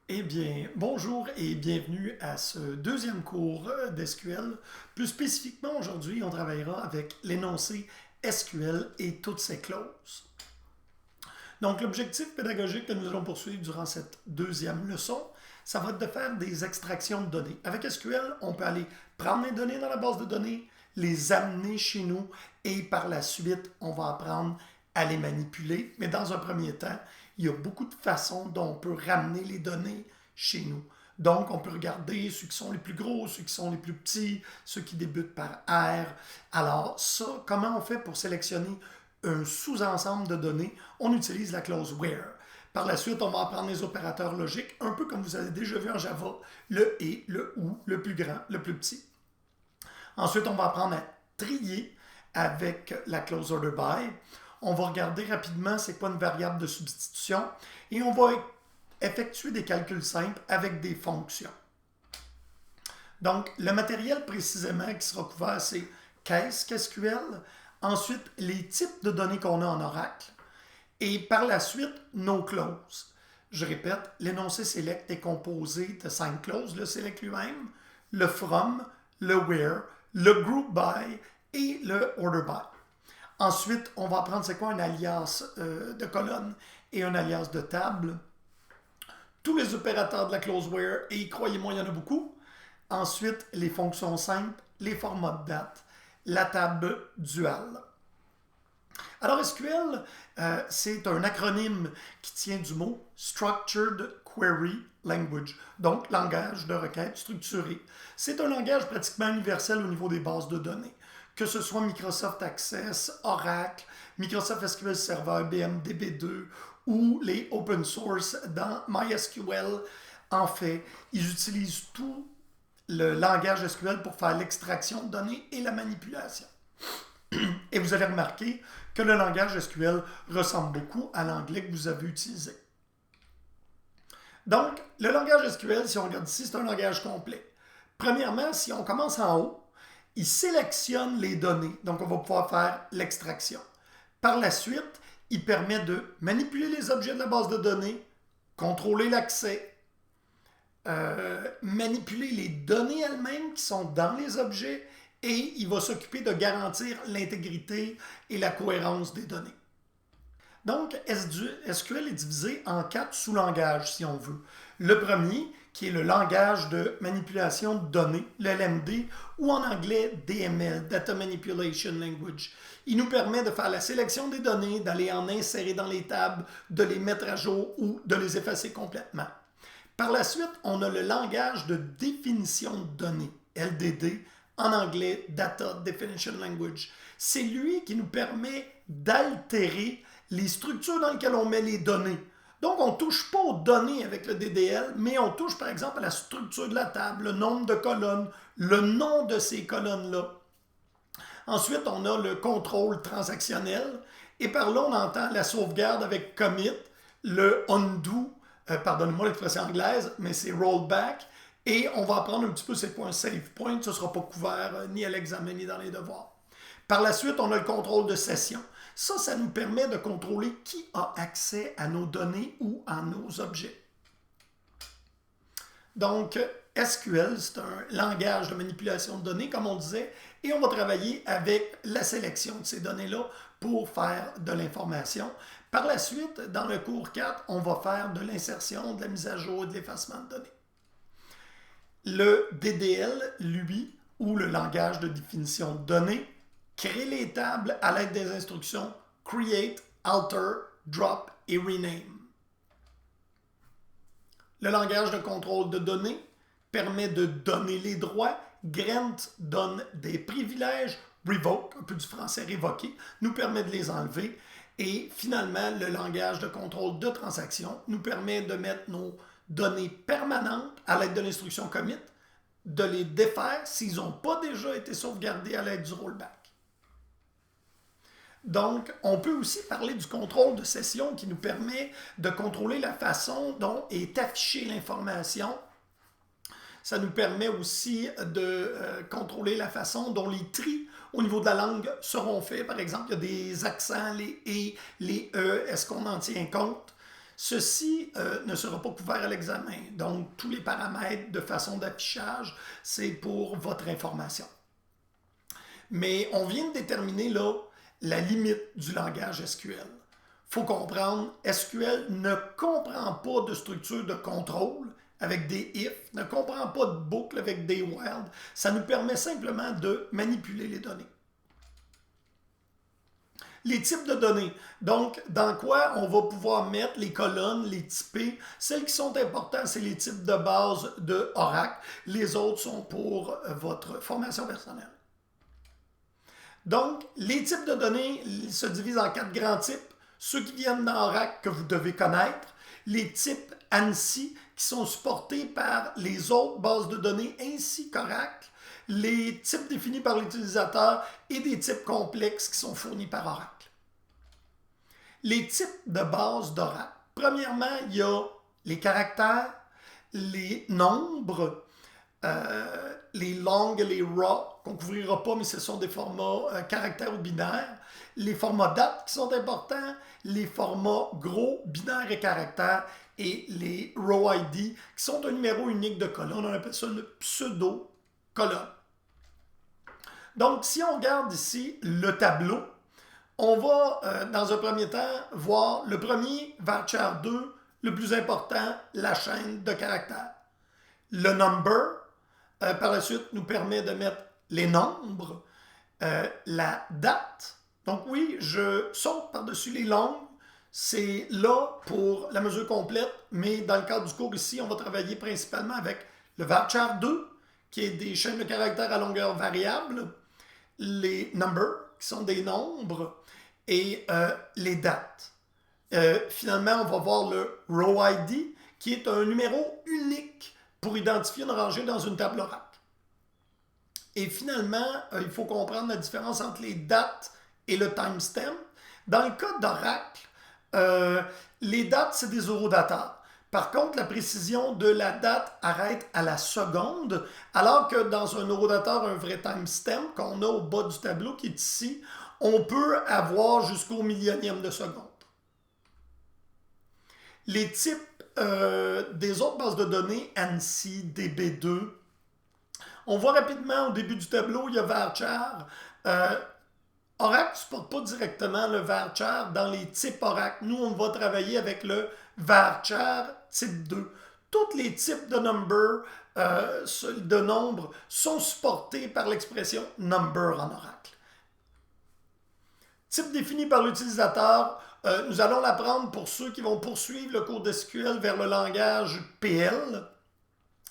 Eh bien, bonjour et bienvenue à ce deuxième cours d'SQL. Plus spécifiquement, aujourd'hui, on travaillera avec l'énoncé SQL et toutes ses clauses. Donc, l'objectif pédagogique que nous allons poursuivre durant cette deuxième leçon, ça va être de faire des extractions de données. Avec SQL, on peut aller prendre les données dans la base de données, les amener chez nous et par la suite, on va apprendre à les manipuler. Mais dans un premier temps, il y a beaucoup de façons dont on peut ramener les données chez nous. Donc, on peut regarder ceux qui sont les plus gros, ceux qui sont les plus petits, ceux qui débutent par R. Alors, ça, comment on fait pour sélectionner un sous-ensemble de données? On utilise la clause where. Par la suite, on va apprendre les opérateurs logiques, un peu comme vous avez déjà vu en Java, le et, le ou, le plus grand, le plus petit. Ensuite, on va apprendre à trier avec la clause order by. On va regarder rapidement c'est quoi une variable de substitution et on va effectuer des calculs simples avec des fonctions. Donc, le matériel précisément qui sera couvert, c'est qu'est-ce qu'SQL, ensuite les types de données qu'on a en Oracle, et par la suite, nos clauses. Je répète, l'énoncé select est composé de 5 clauses, le select lui-même, le from, le where, le group by et le order by. Ensuite, on va apprendre c'est quoi un alias de colonne et un alias de table. Tous les opérateurs de la clause where, et croyez-moi, il y en a beaucoup. Ensuite, les fonctions simples, les formats de date, la table dual. Alors, SQL, c'est un acronyme qui tient du mot Structured Query Language, donc langage de requête structuré. C'est un langage pratiquement universel au niveau des bases de données, que ce soit Microsoft Access, Oracle, Microsoft SQL Server, IBM DB2 ou les open source dans MySQL. En fait, ils utilisent tout le langage SQL pour faire l'extraction de données et la manipulation. Et vous allez remarquer que le langage SQL ressemble beaucoup à l'anglais que vous avez utilisé. Donc, le langage SQL, si on regarde ici, c'est un langage complet. Premièrement, si on commence en haut, il sélectionne les données. Donc, on va pouvoir faire l'extraction. Par la suite, il permet de manipuler les objets de la base de données, contrôler l'accès, manipuler les données elles-mêmes qui sont dans les objets et il va s'occuper de garantir l'intégrité et la cohérence des données. Donc, SQL est divisé en 4 sous-langages, si on veut. Le premier, qui est le langage de manipulation de données, le LMD, ou en anglais DML, Data Manipulation Language. Il nous permet de faire la sélection des données, d'aller en insérer dans les tables, de les mettre à jour ou de les effacer complètement. Par la suite, on a le langage de définition de données, LDD, en anglais Data Definition Language. C'est lui qui nous permet d'altérer les structures dans lesquelles on met les données. Donc, on ne touche pas aux données avec le DDL, mais on touche par exemple à la structure de la table, le nombre de colonnes, le nom de ces colonnes-là. Ensuite, on a le contrôle transactionnel. Et par là, on entend la sauvegarde avec commit, le undo, pardonnez-moi l'expression anglaise, mais c'est rollback. Et on va apprendre un petit peu c'est quoi un save point. Ce ne sera pas couvert ni à l'examen ni dans les devoirs. Par la suite, on a le contrôle de session. Ça nous permet de contrôler qui a accès à nos données ou à nos objets. Donc, SQL, c'est un langage de manipulation de données, comme on disait, et on va travailler avec la sélection de ces données-là pour faire de l'information. Par la suite, dans le cours 4, on va faire de l'insertion, de la mise à jour et de l'effacement de données. Le DDL, lui, ou le langage de définition de données, crée les tables à l'aide des instructions create, alter, drop et rename. Le langage de contrôle de données permet de donner les droits. Grant donne des privilèges. Revoke, un peu du français révoquer, nous permet de les enlever. Et finalement, le langage de contrôle de transaction nous permet de mettre nos données permanentes à l'aide de l'instruction commit, de les défaire s'ils n'ont pas déjà été sauvegardés à l'aide du rollback. Donc, on peut aussi parler du contrôle de session qui nous permet de contrôler la façon dont est affichée l'information. Ça nous permet aussi de contrôler la façon dont les tris au niveau de la langue seront faits. Par exemple, il y a des accents, les « et », les « e », est-ce qu'on en tient compte? Ceci ne sera pas couvert à l'examen. Donc, tous les paramètres de façon d'affichage, c'est pour votre information. Mais on vient de déterminer là la limite du langage SQL. Il faut comprendre, SQL ne comprend pas de structure de contrôle avec des if, ne comprend pas de boucle avec des while. Ça nous permet simplement de manipuler les données. Les types de données. Donc, dans quoi on va pouvoir mettre les colonnes, les typés. Celles qui sont importantes, c'est les types de base de Oracle. Les autres sont pour votre formation personnelle. Donc, les types de données se divisent en 4 grands types. Ceux qui viennent dans Oracle que vous devez connaître. Les types ANSI qui sont supportés par les autres bases de données ainsi qu'Oracle. Les types définis par l'utilisateur et des types complexes qui sont fournis par Oracle. Les types de base d'Oracle. Premièrement, il y a les caractères, les nombres, les longs et les raw, qu'on ne couvrira pas, mais ce sont des formats caractères ou binaires. Les formats date qui sont importants, les formats gros, binaires et caractères, et les row ID qui sont un numéro unique de colonne. On appelle ça le pseudo-colonne. Donc, si on regarde ici le tableau, on va, dans un premier temps, voir le premier, varchar 2, le plus important, la chaîne de caractères. Le number, par la suite, nous permet de mettre les nombres, la date. Donc oui, je saute par-dessus les longues. C'est là pour la mesure complète, mais dans le cadre du cours ici, on va travailler principalement avec le varchar 2, qui est des chaînes de caractères à longueur variable, les numbers, qui sont des nombres, et les dates. Finalement, on va voir le row ID, qui est un numéro unique pour identifier une rangée dans une table Oracle. Et finalement, il faut comprendre la différence entre les dates et le timestamp. Dans le cas d'Oracle, les dates, c'est des horodateurs. Par contre, la précision de la date arrête à la seconde, alors que dans un horodateur, un vrai timestamp qu'on a au bas du tableau qui est ici, on peut avoir jusqu'au millionième de seconde. Les types des autres bases de données, ANSI, DB2, on voit rapidement au début du tableau, il y a varchar. Oracle ne supporte pas directement le varchar dans les types Oracle. Nous, on va travailler avec le varchar type 2. Tous les types de number, de nombres, sont supportés par l'expression number en Oracle. Type défini par l'utilisateur, nous allons l'apprendre pour ceux qui vont poursuivre le cours d'SQL vers le langage PL.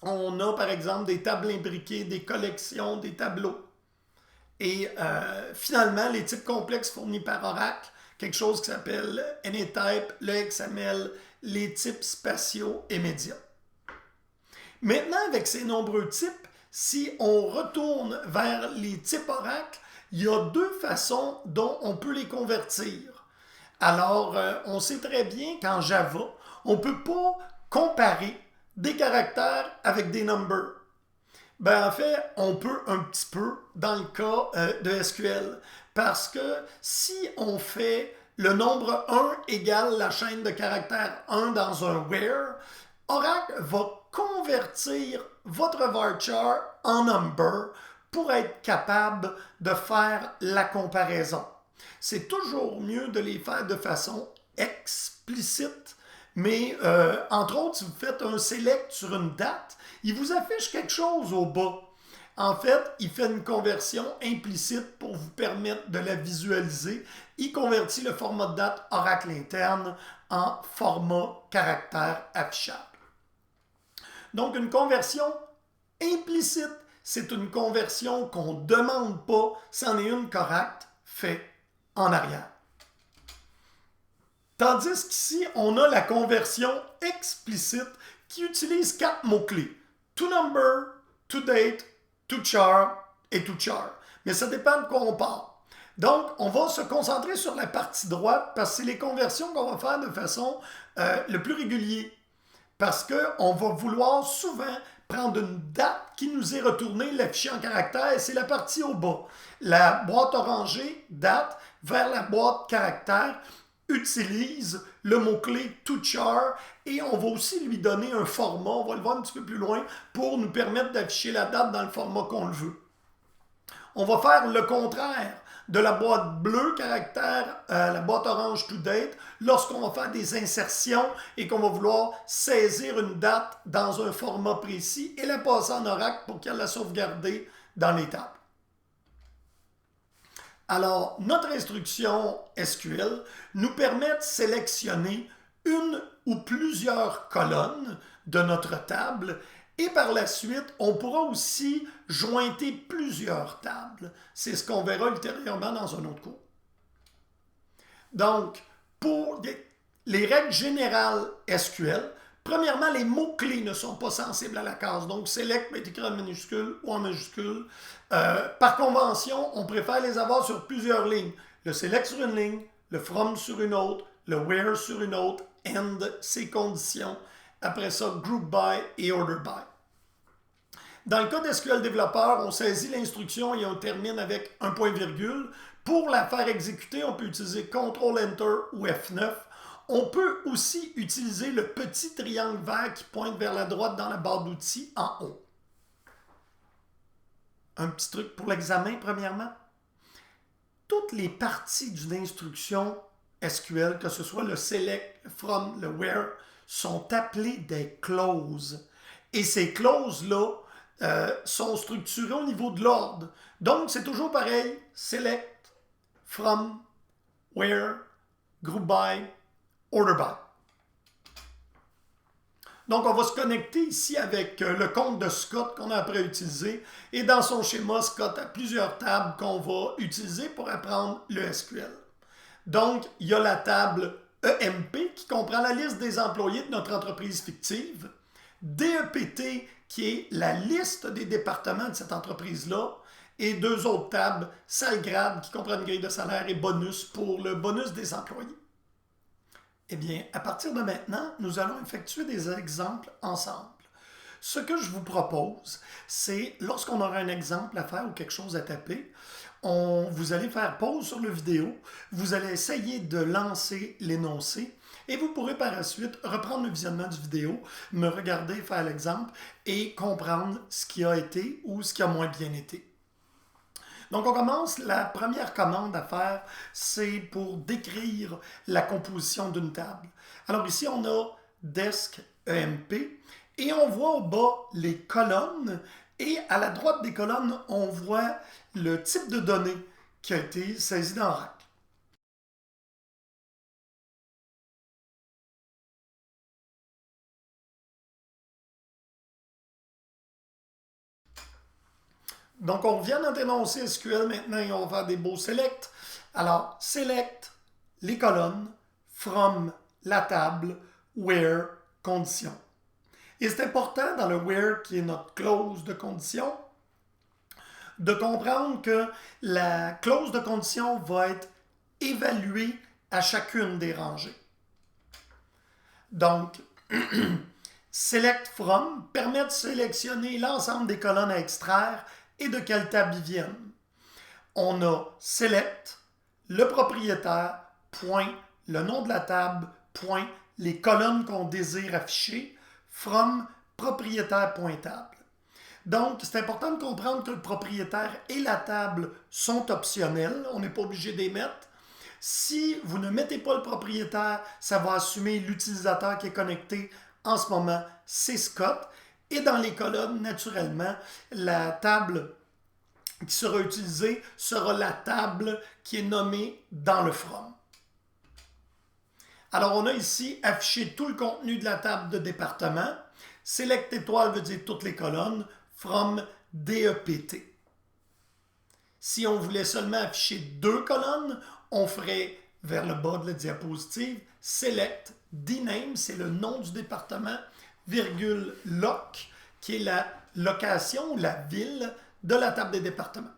On a par exemple des tables imbriquées, des collections, des tableaux. Et finalement, les types complexes fournis par Oracle, quelque chose qui s'appelle AnyType, le XML, les types spatiaux et médias. Maintenant, avec ces nombreux types, si on retourne vers les types Oracle, il y a deux façons dont on peut les convertir. Alors, on sait très bien qu'en Java, on ne peut pas comparer des caractères avec des numbers. Ben, en fait, on peut un petit peu dans le cas de SQL. Parce que si on fait le nombre 1 égale la chaîne de caractères 1 dans un where, Oracle va convertir votre varchar en number pour être capable de faire la comparaison. C'est toujours mieux de les faire de façon explicite, mais entre autres, si vous faites un select sur une date, il vous affiche quelque chose au bas. En fait, il fait une conversion implicite pour vous permettre de la visualiser. Il convertit le format de date Oracle interne en format caractère affichable. Donc, une conversion implicite, c'est une conversion qu'on ne demande pas, c'en est une correcte, fait en arrière. Tandis qu'ici, on a la conversion explicite qui utilise 4 mots-clés. To number, to date, to char et to char. Mais ça dépend de quoi on parle. Donc, on va se concentrer sur la partie droite parce que c'est les conversions qu'on va faire de façon le plus régulier. Parce qu'on va vouloir souvent prendre une date qui nous est retournée, l'afficher en caractère, et c'est la partie au bas. La boîte orangée, date, vers la boîte caractère, utilise le mot-clé toChar et on va aussi lui donner un format, on va le voir un petit peu plus loin, pour nous permettre d'afficher la date dans le format qu'on le veut. On va faire le contraire de la boîte bleue caractère, la boîte orange to date, lorsqu'on va faire des insertions et qu'on va vouloir saisir une date dans un format précis et la passer en oracle pour qu'elle la sauvegarder dans les tables. Alors, notre instruction SQL nous permet de sélectionner une ou plusieurs colonnes de notre table et par la suite, on pourra aussi jointer plusieurs tables. C'est ce qu'on verra ultérieurement dans un autre cours. Donc, pour les règles générales SQL, premièrement, les mots-clés ne sont pas sensibles à la case. Donc, select peut être écrit en minuscule ou en majuscule. Par convention, on préfère les avoir sur plusieurs lignes. Le select sur une ligne, le from sur une autre, le where sur une autre, and ses conditions. Après ça, group by et order by. Dans le cas d'SQL développeur, on saisit l'instruction et on termine avec un point virgule. Pour la faire exécuter, on peut utiliser CTRL-Enter ou F9. On peut aussi utiliser le petit triangle vert qui pointe vers la droite dans la barre d'outils en haut. Un petit truc pour l'examen, premièrement. Toutes les parties d'une instruction SQL, que ce soit le select, le from, le where, sont appelées des clauses. Et ces clauses-là sont structurées au niveau de l'ordre. Donc, c'est toujours pareil. Select, from, where, group by, order by. Donc, on va se connecter ici avec le compte de Scott qu'on a après utilisé. Et dans son schéma, Scott a plusieurs tables qu'on va utiliser pour apprendre le SQL. Donc, il y a la table EMP qui comprend la liste des employés de notre entreprise fictive. DEPT qui est la liste des départements de cette entreprise-là. Et deux autres tables, Salgrade qui comprend une grille de salaire et bonus pour le bonus des employés. Eh bien, à partir de maintenant, nous allons effectuer des exemples ensemble. Ce que je vous propose, c'est lorsqu'on aura un exemple à faire ou quelque chose à taper, vous allez faire pause sur la vidéo, vous allez essayer de lancer l'énoncé et vous pourrez par la suite reprendre le visionnement du vidéo, me regarder faire l'exemple et comprendre ce qui a été ou ce qui a moins bien été. Donc, on commence. La première commande à faire, c'est pour décrire la composition d'une table. Alors ici, on a desk EMP et on voit au bas les colonnes et à la droite des colonnes, on voit le type de données qui a été saisi dans Oracle. Donc, on revient dans notre énoncé SQL maintenant et on va faire des beaux select. Alors, select les colonnes, from la table, where, condition. Et c'est important dans le where, qui est notre clause de condition, de comprendre que la clause de condition va être évaluée à chacune des rangées. Donc, select from permet de sélectionner l'ensemble des colonnes à extraire et de quelle table ils viennent. On a select, le propriétaire, point, le nom de la table, point, les colonnes qu'on désire afficher, from, propriétaire.table. Donc, c'est important de comprendre que le propriétaire et la table sont optionnels. On n'est pas obligé de les mettre. Si vous ne mettez pas le propriétaire, ça va assumer l'utilisateur qui est connecté. En ce moment, c'est Scott. Et dans les colonnes, naturellement, la table qui sera utilisée sera la table qui est nommée dans le from. Alors, on a ici affiché tout le contenu de la table de département. Select étoile veut dire toutes les colonnes. From DEPT. Si on voulait seulement afficher deux colonnes, on ferait vers le bas de la diapositive Select DNAME, c'est le nom du département, virgule loc, qui est la location ou la ville de la table des départements.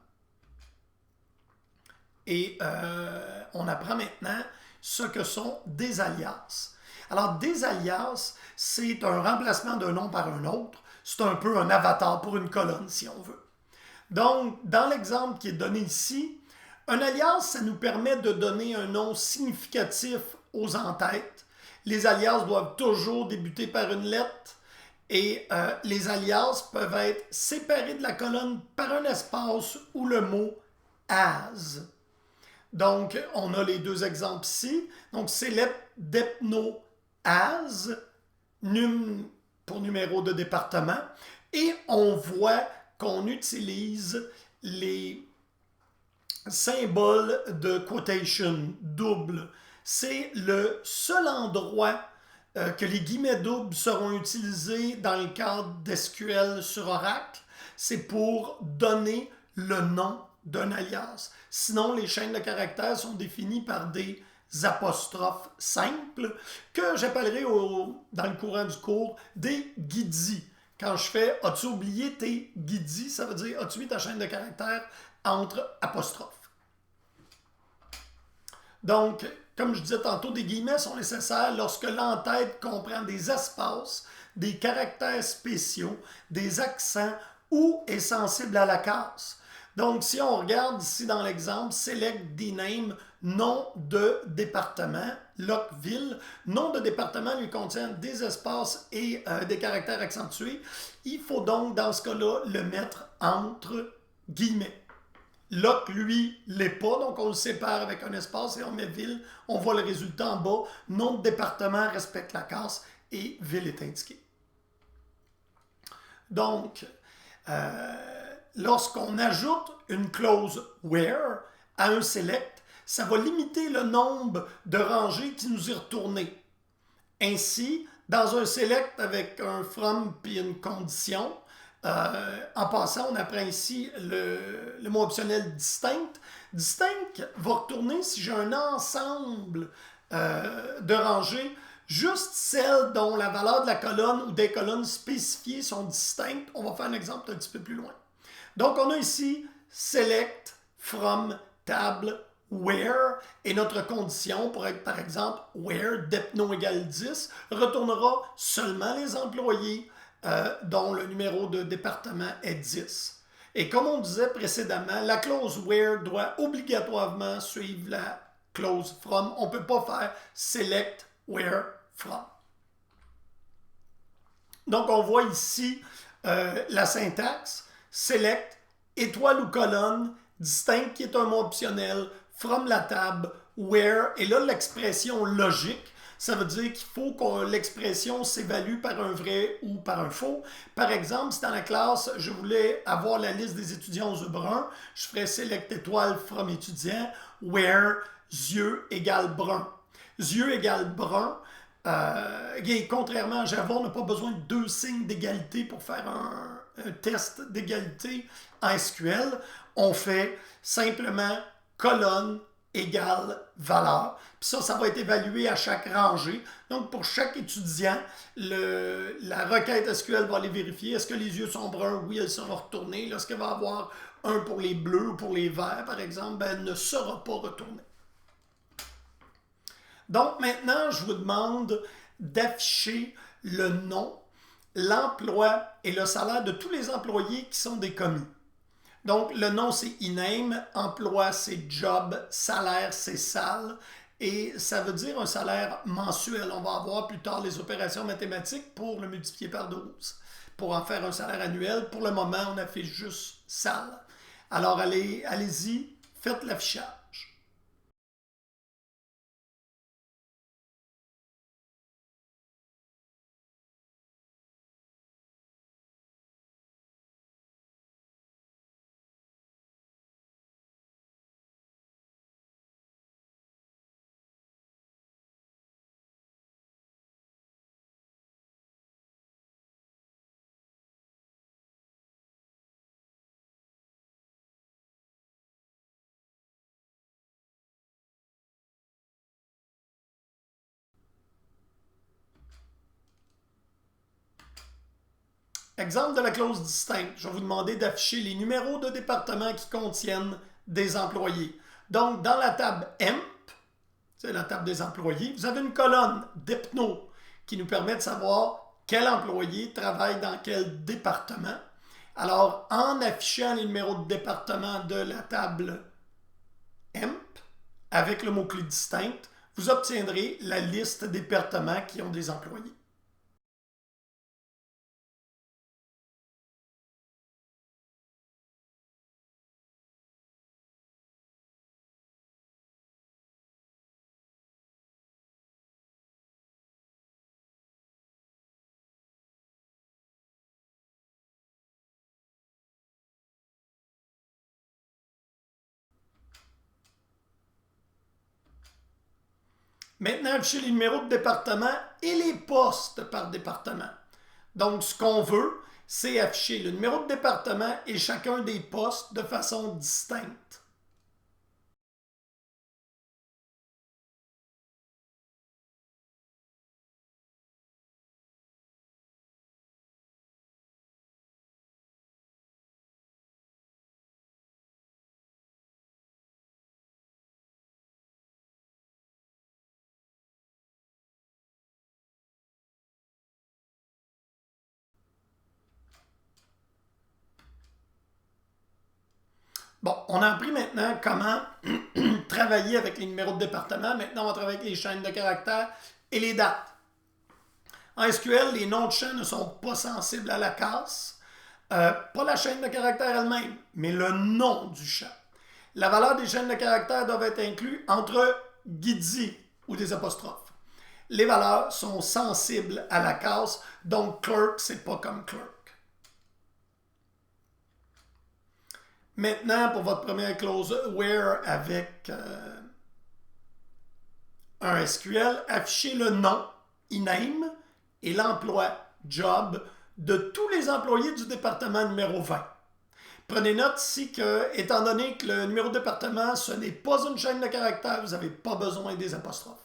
Et on apprend maintenant ce que sont des alias. Alors, des alias, c'est un remplacement d'un nom par un autre. C'est un peu un avatar pour une colonne, si on veut. Donc, dans l'exemple qui est donné ici, un alias, ça nous permet de donner un nom significatif aux entêtes. Les alias doivent toujours débuter par une lettre et les alias peuvent être séparés de la colonne par un espace ou le mot as. Donc, on a les deux exemples ici. Donc, select depno as, num pour numéro de département. Et on voit qu'on utilise les symboles de quotation double. C'est le seul endroit que les guillemets doubles seront utilisés dans le cadre d'SQL sur Oracle. C'est pour donner le nom d'un alias. Sinon, les chaînes de caractères sont définies par des apostrophes simples que j'appellerai dans le courant du cours des guidis. Quand je fais « As-tu oublié tes guidis », ça veut dire « As-tu mis ta chaîne de caractères entre apostrophes ». Donc, comme je disais tantôt, des guillemets sont nécessaires lorsque l'entête comprend des espaces, des caractères spéciaux, des accents ou est sensible à la casse. Donc, si on regarde ici dans l'exemple, select the name, nom de département, Lockville. Nom de département lui contient des espaces et des caractères accentués. Il faut donc, dans ce cas-là, le mettre entre guillemets. Lock, lui, l'est pas, donc on le sépare avec un espace et on met ville. On voit le résultat en bas. Nom de département respecte la casse et ville est indiqué. Donc, lorsqu'on ajoute une clause where à un select, ça va limiter le nombre de rangées qui nous est retourné. Ainsi, dans un select avec un from puis une condition, en passant, on apprend ici le mot optionnel distinct. Distinct va retourner si j'ai un ensemble de rangées, juste celles dont la valeur de la colonne ou des colonnes spécifiées sont distinctes. On va faire un exemple un petit peu plus loin. Donc, on a ici select from table where et notre condition pour être par exemple where depno égale 10 retournera seulement les employés dont le numéro de département est 10. Et comme on disait précédemment, la clause where doit obligatoirement suivre la clause from. On ne peut pas faire select where from. Donc on voit ici la syntaxe select, étoile ou colonne, distinct qui est un mot optionnel, from la table, where, et là l'expression logique, ça veut dire qu'il faut que l'expression s'évalue par un vrai ou par un faux. Par exemple, si dans la classe, je voulais avoir la liste des étudiants aux yeux bruns, je ferais select étoile from étudiant, where yeux égale brun. Yeux égale brun. Et contrairement à Java, on n'a pas besoin de deux signes d'égalité pour faire un test d'égalité en SQL. On fait simplement colonne égale valeur. Puis ça va être évalué à chaque rangée. Donc, pour chaque étudiant, la requête SQL va aller vérifier est-ce que les yeux sont bruns? Oui, elle sera retournée. Lorsqu'elle va avoir un pour les bleus ou pour les verts, par exemple, ben, elle ne sera pas retournée. Donc, maintenant, je vous demande d'afficher le nom, l'emploi et le salaire de tous les employés qui sont des commis. Donc, le nom, c'est e-name, emploi, c'est job, salaire, c'est sal, et ça veut dire un salaire mensuel. On va avoir plus tard les opérations mathématiques pour le multiplier par 12, pour en faire un salaire annuel. Pour le moment, on affiche juste sal. Alors, allez-y, faites l'affichage. Exemple de la clause distincte. Je vais vous demander d'afficher les numéros de département qui contiennent des employés. Donc, dans la table EMP, c'est la table des employés, vous avez une colonne DEPNO qui nous permet de savoir quel employé travaille dans quel département. Alors, en affichant les numéros de département de la table EMP avec le mot-clé distinct, vous obtiendrez la liste des départements qui ont des employés. Maintenant, afficher les numéros de département et les postes par département. Donc, ce qu'on veut, c'est afficher le numéro de département et chacun des postes de façon distincte. Bon, on a appris maintenant comment travailler avec les numéros de département. Maintenant, on va travailler avec les chaînes de caractères et les dates. En SQL, les noms de champs ne sont pas sensibles à la casse. Pas la chaîne de caractères elle-même, mais le nom du champ. La valeur des chaînes de caractères doivent être incluses entre guidis ou des apostrophes. Les valeurs sont sensibles à la casse, donc clerk, c'est pas comme clerk. Maintenant, pour votre première clause where avec un SQL, affichez le nom, name, et l'emploi, job, de tous les employés du département numéro 20. Prenez note ici que, étant donné que le numéro de département, ce n'est pas une chaîne de caractères, vous n'avez pas besoin des apostrophes.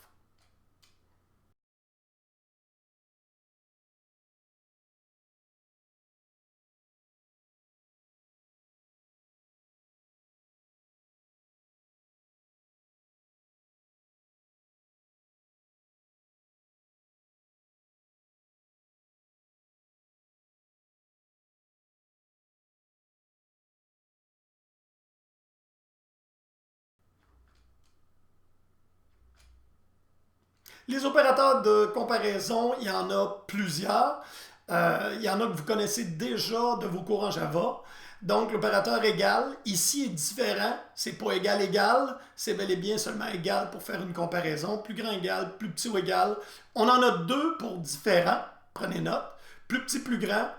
Les opérateurs de comparaison, il y en a plusieurs. Il y en a que vous connaissez déjà de vos cours en Java. Donc, l'opérateur égal, ici, est différent. C'est pas égal, c'est bel et bien seulement égal pour faire une comparaison. Plus grand égal, plus petit ou égal. On en a deux pour différents. Prenez note. Plus petit, plus grand.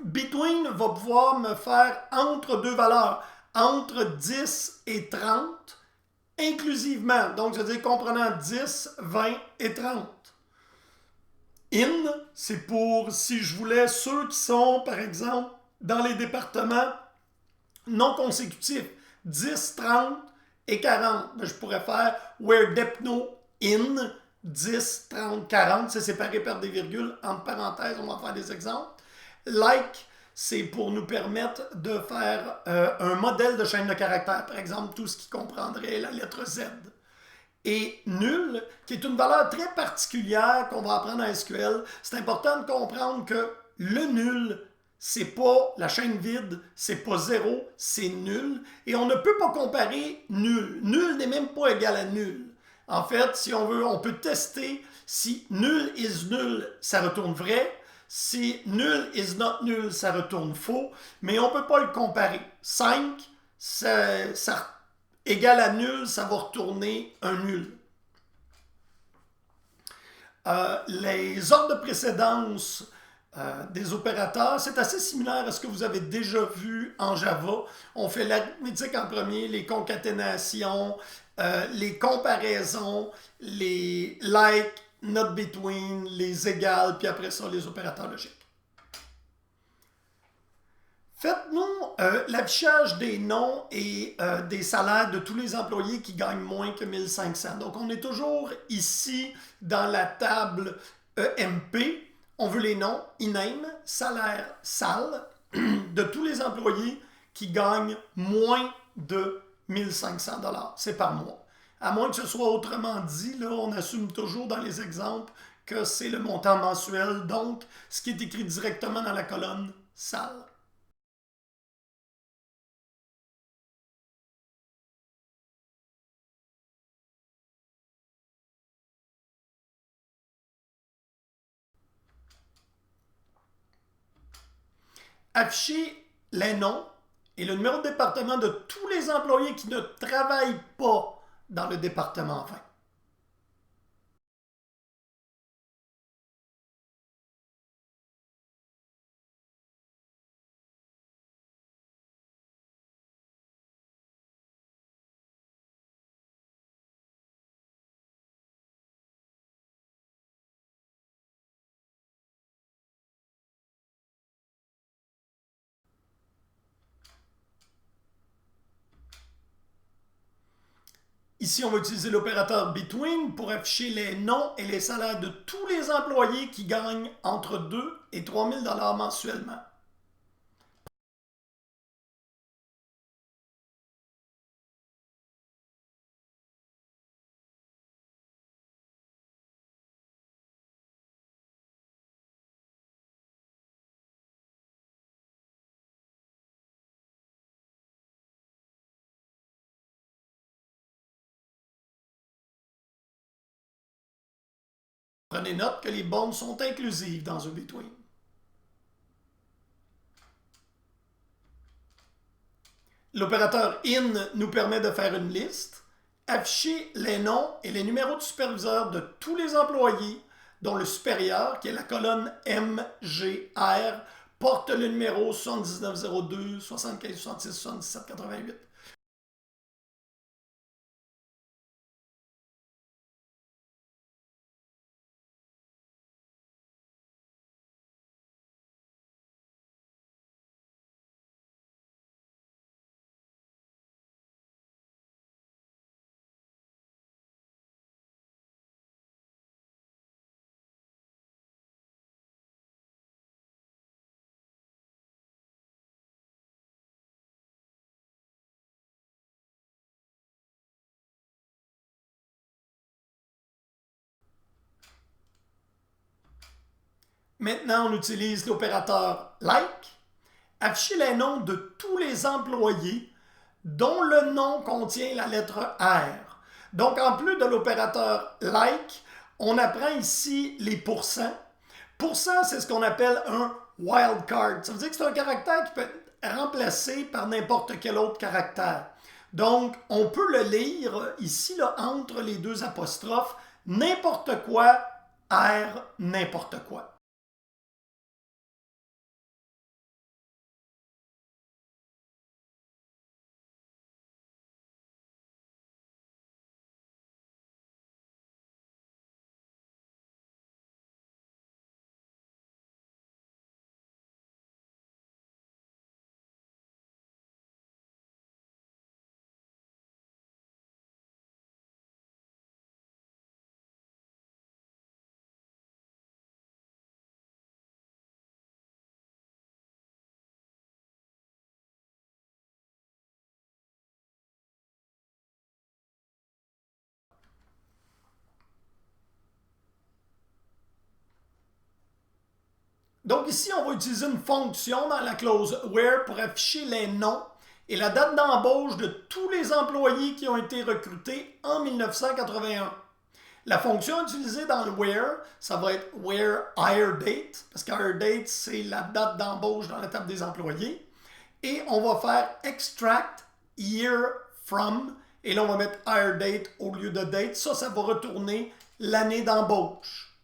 Between va pouvoir me faire entre deux valeurs, entre 10 et 30, inclusivement. Donc, c'est-à-dire comprenant 10, 20 et 30. In, c'est pour si je voulais ceux qui sont, par exemple, dans les départements non consécutifs, 10, 30 et 40. Je pourrais faire where depno in 10, 30, 40. C'est séparé par des virgules. Entre parenthèses, on va faire des exemples. Like, c'est pour nous permettre de faire un modèle de chaîne de caractères. Par exemple, tout ce qui comprendrait la lettre Z. Et nul, qui est une valeur très particulière qu'on va apprendre en SQL. C'est important de comprendre que le nul, c'est pas la chaîne vide, c'est pas zéro, c'est nul. Et on ne peut pas comparer nul. Nul n'est même pas égal à nul. En fait, si on veut, on peut tester si nul is nul, ça retourne vrai. Si nul is not nul, ça retourne faux. Mais on ne peut pas le comparer. 5, ça égal à nul, ça va retourner un nul. Les ordres de précédence des opérateurs, c'est assez similaire à ce que vous avez déjà vu en Java. On fait l'arithmétique en premier, les concaténations, les comparaisons, les like, not between, les égales, puis après ça, les opérateurs logiques. Faites-nous l'affichage des noms et des salaires de tous les employés qui gagnent moins que 1500. Donc, on est toujours ici dans la table EMP. On veut les noms, name, salaire, sal, de tous les employés qui gagnent moins de 1500 $. C'est par mois. À moins que ce soit autrement dit, là, on assume toujours dans les exemples que c'est le montant mensuel, donc ce qui est écrit directement dans la colonne sal. Afficher les noms et le numéro de département de tous les employés qui ne travaillent pas dans le département 20. Ici, on va utiliser l'opérateur Between pour afficher les noms et les salaires de tous les employés qui gagnent entre 2 et 3 000 mensuellement. Prenez note que les bornes sont inclusives dans un Between. L'opérateur IN nous permet de faire une liste, afficher les noms et les numéros de superviseurs de tous les employés dont le supérieur, qui est la colonne MGR, porte le numéro 7902 75 66 77 88. Maintenant, on utilise l'opérateur like, afficher les noms de tous les employés dont le nom contient la lettre R. Donc, en plus de l'opérateur like, on apprend ici les pourcents. Pourcent, c'est ce qu'on appelle un wildcard. Ça veut dire que c'est un caractère qui peut être remplacé par n'importe quel autre caractère. Donc, on peut le lire ici, là, entre les deux apostrophes, n'importe quoi, R, n'importe quoi. Donc ici, on va utiliser une fonction dans la clause where pour afficher les noms et la date d'embauche de tous les employés qui ont été recrutés en 1981. La fonction utilisée dans le where, ça va être where hire date, parce que hire date, c'est la date d'embauche dans la table des employés. Et on va faire extract year from, et là on va mettre hire date au lieu de date. Ça va retourner l'année d'embauche.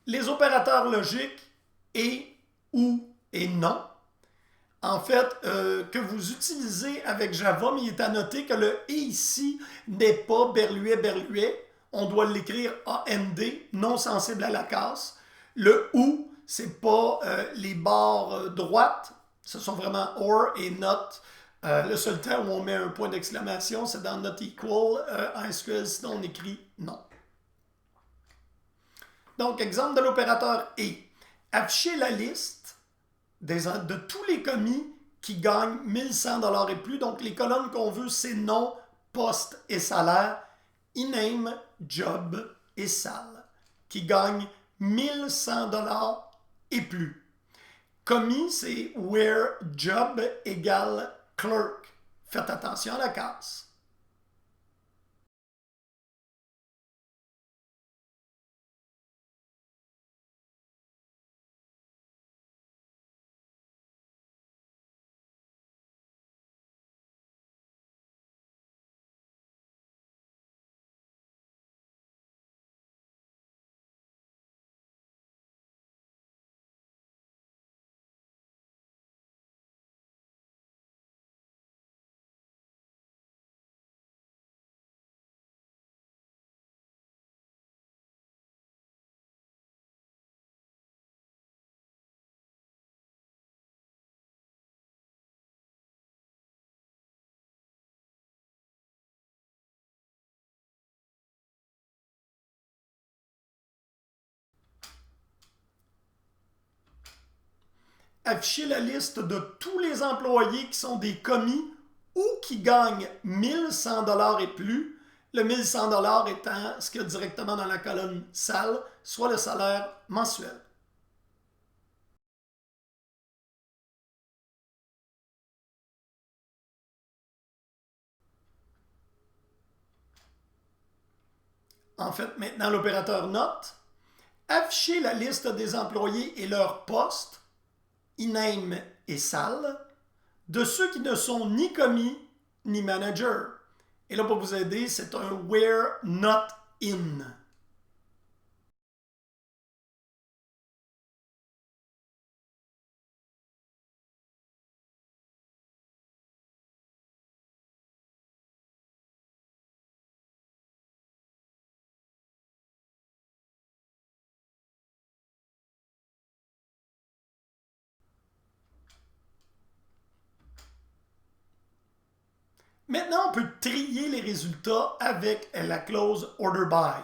Les opérateurs logiques et, ou et non. En fait, que vous utilisez avec Java, mais il est à noter que le « et » ici n'est pas berluet-berluet. On doit l'écrire AND, non sensible à la casse. Le « ou », c'est pas les barres droites. Ce sont vraiment « or » et « not ». Le seul temps où on met un point d'exclamation, c'est dans « not equal » en SQL, sinon on écrit « non ». Donc, exemple de l'opérateur « et ». Afficher la liste de tous les commis qui gagnent 1100 $ et plus. Donc, les colonnes qu'on veut, c'est nom, poste et salaire. E-name, job et salle, qui gagnent 1100 $ et plus. Commis, c'est where job égale clerk. Faites attention à la casse. Afficher la liste de tous les employés qui sont des commis ou qui gagnent 1100 $ et plus. Le 1100 $ étant ce qu'il y a directement dans la colonne salle, soit le salaire mensuel. En fait, maintenant, l'opérateur note. Afficher la liste des employés et leur poste, e-name et salle, de ceux qui ne sont ni commis ni manager. Et là, pour vous aider, c'est un where not in. Maintenant, on peut trier les résultats avec la clause order by.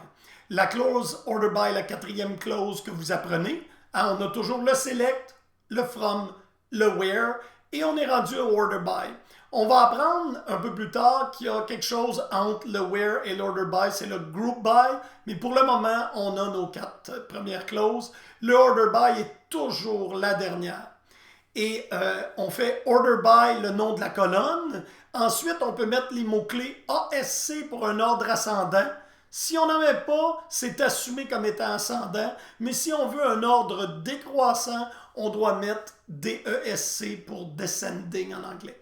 La clause order by, la quatrième clause que vous apprenez, hein, on a toujours le select, le from, le where, et on est rendu au order by. On va apprendre un peu plus tard qu'il y a quelque chose entre le where et l'order by, c'est le group by, mais pour le moment, on a nos quatre premières clauses. Le order by est toujours la dernière. Et on fait order by le nom de la colonne. Ensuite, on peut mettre les mots-clés ASC pour un ordre ascendant. Si on n'en met pas, c'est assumé comme étant ascendant. Mais si on veut un ordre décroissant, on doit mettre DESC pour descending en anglais.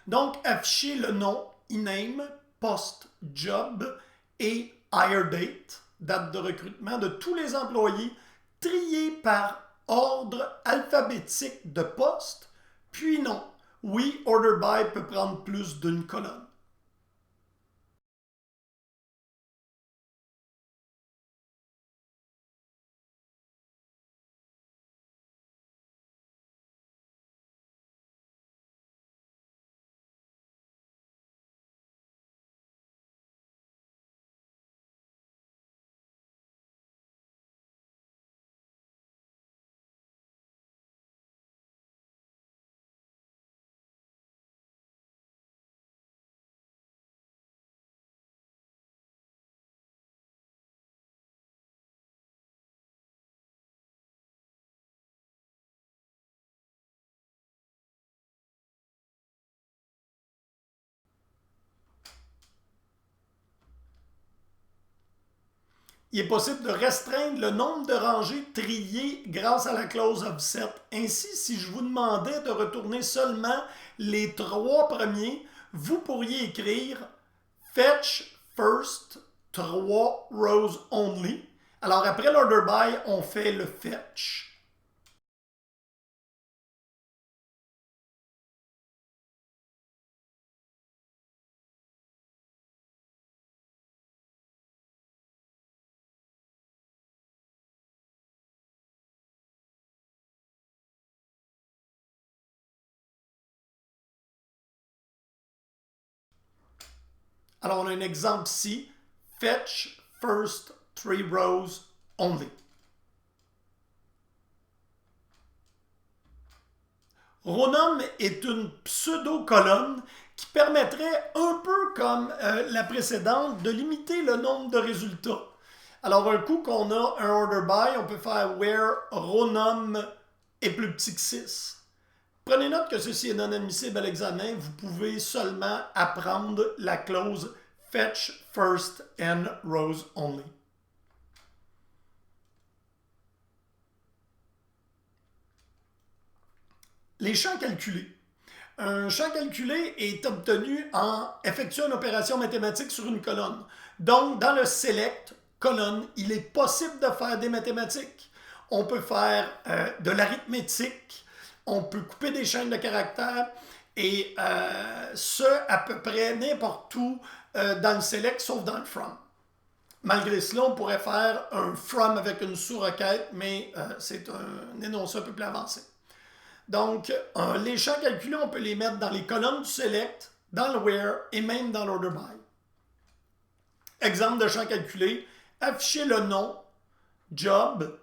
Donc, afficher le nom, e-name, poste, job et hire date, date de recrutement de tous les employés, triés par ordre alphabétique de poste, puis non. Oui, order by peut prendre plus d'une colonne. Il est possible de restreindre le nombre de rangées triées grâce à la clause offset. Ainsi, si je vous demandais de retourner seulement les trois premiers, vous pourriez écrire fetch first 3 rows only. Alors après l'order by, on fait le fetch. Alors, on a un exemple ici. Fetch first three rows only. Ronom est une pseudo-colonne qui permettrait, un peu comme la précédente, de limiter le nombre de résultats. Alors, un coup qu'on a un order by, on peut faire where ronom est plus petit que 6. Prenez note que ceci est non admissible à l'examen. Vous pouvez seulement apprendre la clause fetch first n rows only. Les champs calculés. Un champ calculé est obtenu en effectuant une opération mathématique sur une colonne. Donc, dans le select colonne, il est possible de faire des mathématiques. On peut faire de l'arithmétique, on peut couper des chaînes de caractères, et ce, à peu près n'importe où dans le select, sauf dans le from. Malgré cela, on pourrait faire un from avec une sous-requête, mais c'est un énoncé un peu plus avancé. Donc, les champs calculés, on peut les mettre dans les colonnes du select, dans le where et même dans l'order by. Exemple de champ calculé, afficher le nom, job,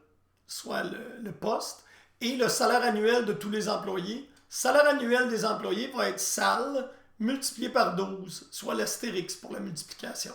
soit le poste, et le salaire annuel de tous les employés. Salaire annuel des employés va être sal multiplié par 12, soit l'astérix pour la multiplication.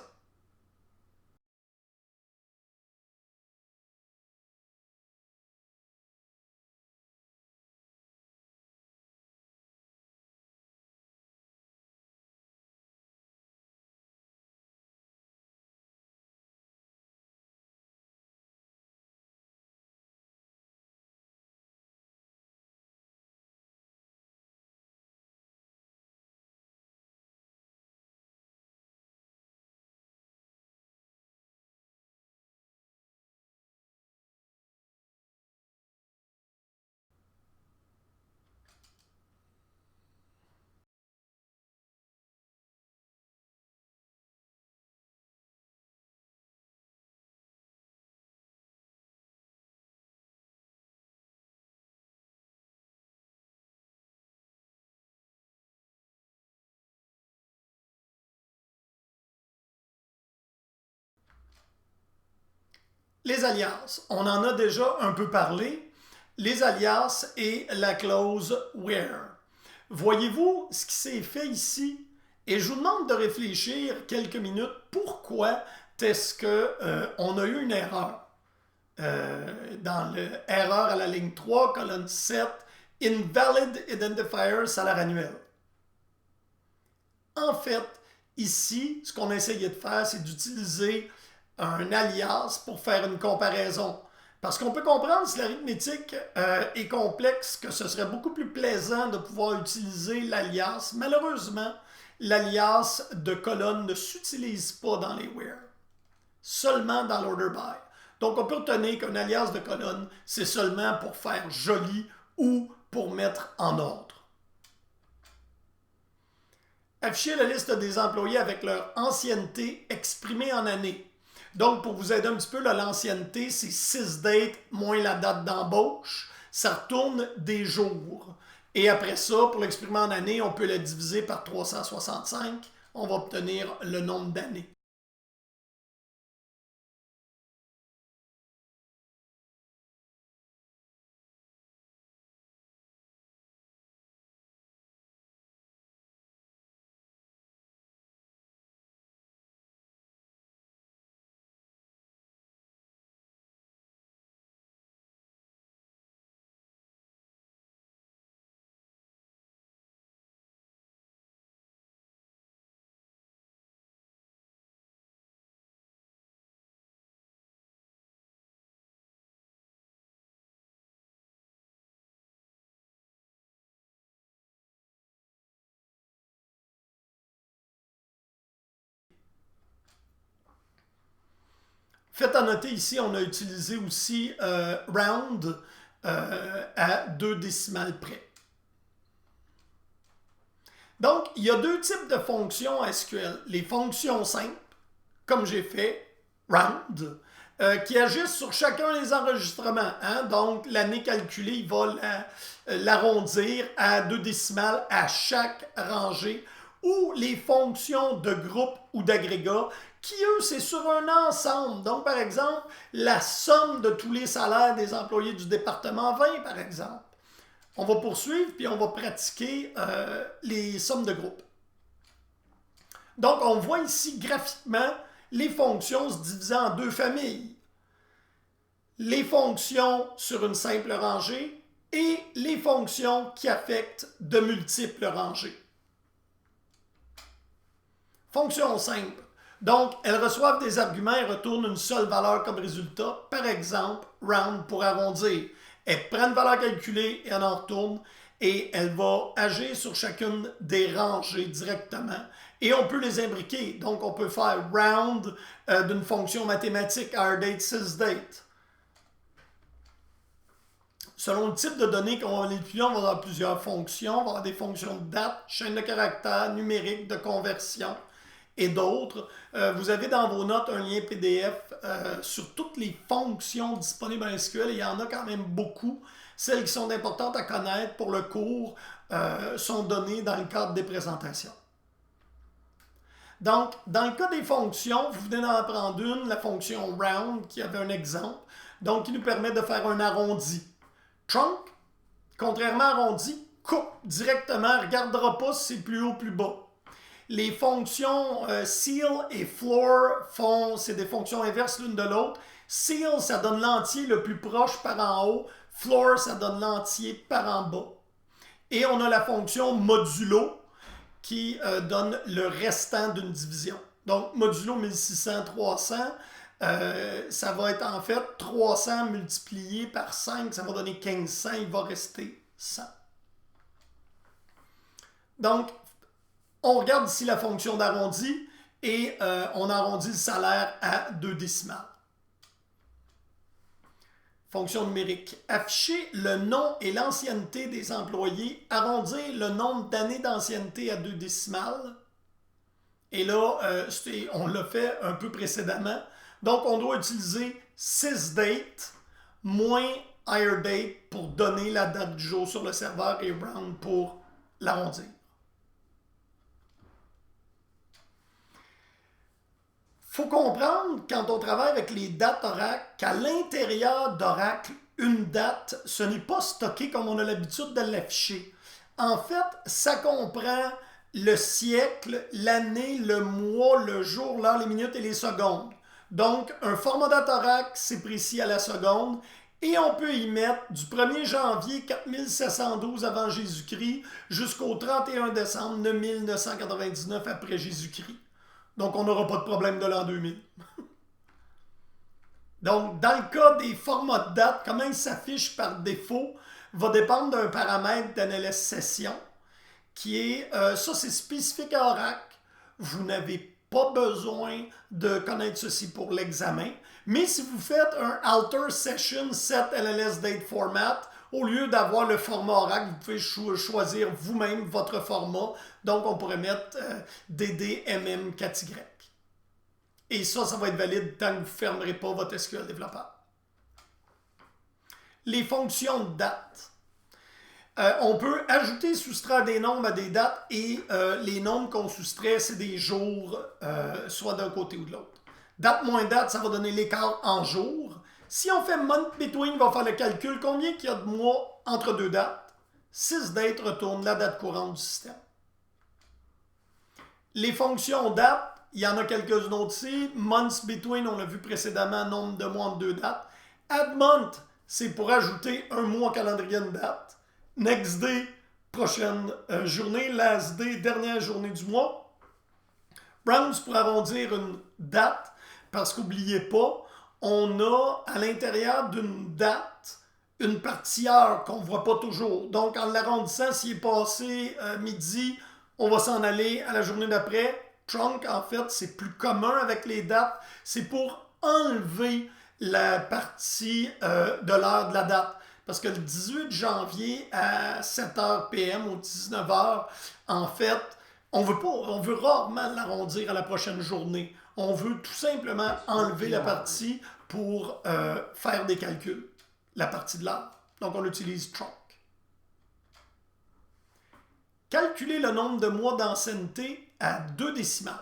Les alias, on en a déjà un peu parlé. Les alias et la clause where. Voyez-vous ce qui s'est fait ici? Et je vous demande de réfléchir quelques minutes pourquoi est-ce qu'on a eu une erreur. Dans l'erreur à la ligne 3, colonne 7, invalid identifier salaire annuel. En fait, ici, ce qu'on a essayé de faire, c'est d'utiliser un alias pour faire une comparaison. Parce qu'on peut comprendre si l'arithmétique est complexe, que ce serait beaucoup plus plaisant de pouvoir utiliser l'alias. Malheureusement, l'alias de colonne ne s'utilise pas dans les where, seulement dans l'order by. Donc on peut retenir qu'un alias de colonne, c'est seulement pour faire joli ou pour mettre en ordre. Afficher la liste des employés avec leur ancienneté exprimée en années. Donc, pour vous aider un petit peu, l'ancienneté, c'est 6 dates moins la date d'embauche. Ça retourne des jours. Et après ça, pour l'exprimer en années, on peut la diviser par 365. On va obtenir le nombre d'années. Faites à noter ici, on a utilisé aussi round à 2 décimales près. Donc, il y a deux types de fonctions SQL. Les fonctions simples, comme j'ai fait, round, qui agissent sur chacun des enregistrements. Hein? Donc, l'année calculée, il va l'arrondir à 2 décimales à chaque rangée, ou les fonctions de groupe ou d'agrégat, qui, eux, c'est sur un ensemble. Donc, par exemple, la somme de tous les salaires des employés du département 20, par exemple. On va poursuivre, puis on va pratiquer les sommes de groupe. Donc, on voit ici graphiquement les fonctions se diviser en deux familles. Les fonctions sur une simple rangée et les fonctions qui affectent de multiples rangées. Fonctions simples. Donc, elles reçoivent des arguments et retournent une seule valeur comme résultat. Par exemple, round pour arrondir. Elle prend une valeur calculée et elle en retourne et elle va agir sur chacune des rangées directement. Et on peut les imbriquer. Donc, on peut faire round d'une fonction mathématique hardDate, sysDate. Selon le type de données qu'on va étudier, on va avoir plusieurs fonctions. On va avoir des fonctions de date, chaîne de caractères, numérique, de conversion et d'autres. Vous avez dans vos notes un lien PDF sur toutes les fonctions disponibles en SQL. Il y en a quand même beaucoup. Celles qui sont importantes à connaître pour le cours sont données dans le cadre des présentations. Donc, dans le cas des fonctions, vous venez d'en apprendre une, la fonction round, qui avait un exemple, donc qui nous permet de faire un arrondi. Trunk, contrairement à arrondi, coupe directement, ne regardera pas si c'est plus haut ou plus bas. Les fonctions seal et floor c'est des fonctions inverses l'une de l'autre. Seal, ça donne l'entier le plus proche par en haut. Floor, ça donne l'entier par en bas. Et on a la fonction modulo qui donne le restant d'une division. Donc, modulo 1600, 300, ça va être en fait 300 multiplié par 5, ça va donner 1500, il va rester 100. Donc, on regarde ici la fonction d'arrondi et on arrondit le salaire à 2 décimales. Fonction numérique. Afficher le nom et l'ancienneté des employés. Arrondir le nombre d'années d'ancienneté à 2 décimales. Et là, on l'a fait un peu précédemment. Donc, on doit utiliser sysDate moins higherDate pour donner la date du jour sur le serveur et round pour l'arrondir. Il faut comprendre, quand on travaille avec les dates Oracle, qu'à l'intérieur d'Oracle, une date, ce n'est pas stocké comme on a l'habitude de l'afficher. En fait, ça comprend le siècle, l'année, le mois, le jour, l'heure, les minutes et les secondes. Donc, un format date Oracle, c'est précis à la seconde. Et on peut y mettre du 1er janvier 4712 avant Jésus-Christ jusqu'au 31 décembre 1999 après Jésus-Christ. Donc, on n'aura pas de problème de l'an 2000. Donc, dans le cas des formats de date, comment ils s'affichent par défaut va dépendre d'un paramètre d'NLS Session qui est, ça c'est spécifique à Oracle. Vous n'avez pas besoin de connaître ceci pour l'examen. Mais si vous faites un Alter Session Set LLS Date Format, au lieu d'avoir le format Oracle, vous pouvez choisir vous-même votre format. Donc, on pourrait mettre DDMM4Y. Et ça va être valide tant que vous ne fermerez pas votre SQL développeur. Les fonctions de date. On peut ajouter, soustraire des nombres à des dates et les nombres qu'on soustrait, c'est des jours, soit d'un côté ou de l'autre. Date moins date, ça va donner l'écart en jours. Si on fait month between, il va faire le calcul. Combien il y a de mois entre deux dates? Sysdate retourne la date courante du système. Les fonctions date, il y en a quelques-unes autres ici. Months between, on l'a vu précédemment, nombre de mois entre deux dates. Add month, c'est pour ajouter un mois au calendrier de date. Next day, prochaine journée. Last day, dernière journée du mois. Rounds pour arrondir une date, parce qu'oubliez pas, on a à l'intérieur d'une date une partie heure qu'on ne voit pas toujours. Donc, en l'arrondissant, s'il est passé midi, on va s'en aller à la journée d'après. Trunk, en fait, c'est plus commun avec les dates. C'est pour enlever la partie de l'heure de la date. Parce que le 18 janvier à 7h PM ou 19h, en fait, on veut rarement l'arrondir à la prochaine journée. On veut tout simplement enlever la partie pour faire des calculs, la partie de l'heure. Donc on utilise trunc. Calculer le nombre de mois d'ancienneté à 2 décimales.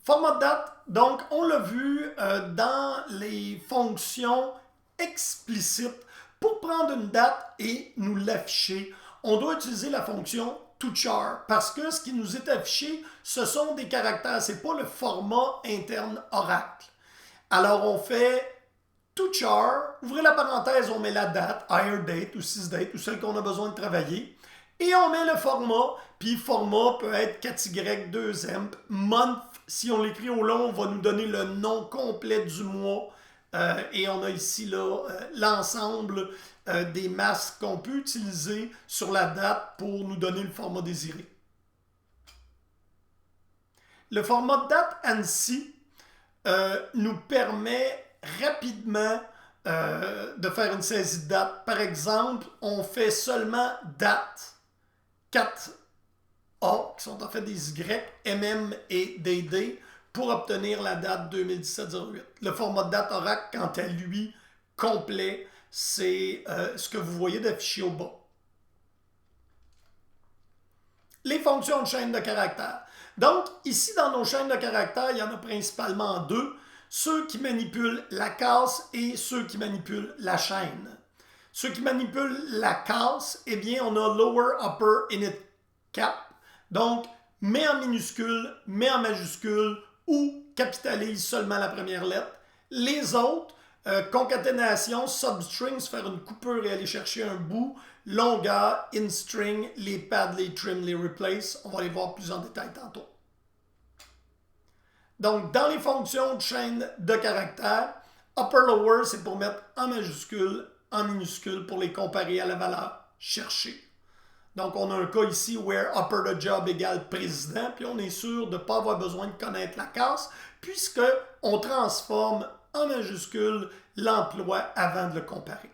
Format de date, donc on l'a vu dans les fonctions explicites. Pour prendre une date et nous l'afficher, on doit utiliser la fonction toChar parce que ce qui nous est affiché, ce sont des caractères, ce n'est pas le format interne Oracle. Alors on fait toChar, ouvrez la parenthèse, on met la date, hire date ou sysdate ou celle qu'on a besoin de travailler. Et on met le format, puis format peut être 4Y, 2M, month, si on l'écrit au long, on va nous donner le nom complet du mois. Et on a ici l'ensemble des masques qu'on peut utiliser sur la date pour nous donner le format désiré. Le format de date ANSI nous permet rapidement de faire une saisie de date. Par exemple, on fait seulement date 4A, qui sont en fait des Y, MM et DD, pour obtenir la date 2017-08. Le format de date Oracle, quant à lui, complet, c'est ce que vous voyez d'affiché au bas. Les fonctions de chaîne de caractères. Donc, ici, dans nos chaînes de caractères, il y en a principalement deux. Ceux qui manipulent la casse et ceux qui manipulent la chaîne. Ceux qui manipulent la casse, eh bien, on a lower, upper, init, cap. Donc, mets en minuscule, mets en majuscule ou capitalise seulement la première lettre. Les autres, concaténation, substring, se faire une coupure et aller chercher un bout. Longueur, in-string, les pads, les trim, les replace. On va les voir plus en détail tantôt. Donc, dans les fonctions de chaîne de caractères, upper-lower, c'est pour mettre en majuscule, en minuscule, pour les comparer à la valeur cherchée. Donc, on a un cas ici, where upper the job égale président, puis on est sûr de ne pas avoir besoin de connaître la casse, puisqu'on transforme en majuscule l'emploi avant de le comparer.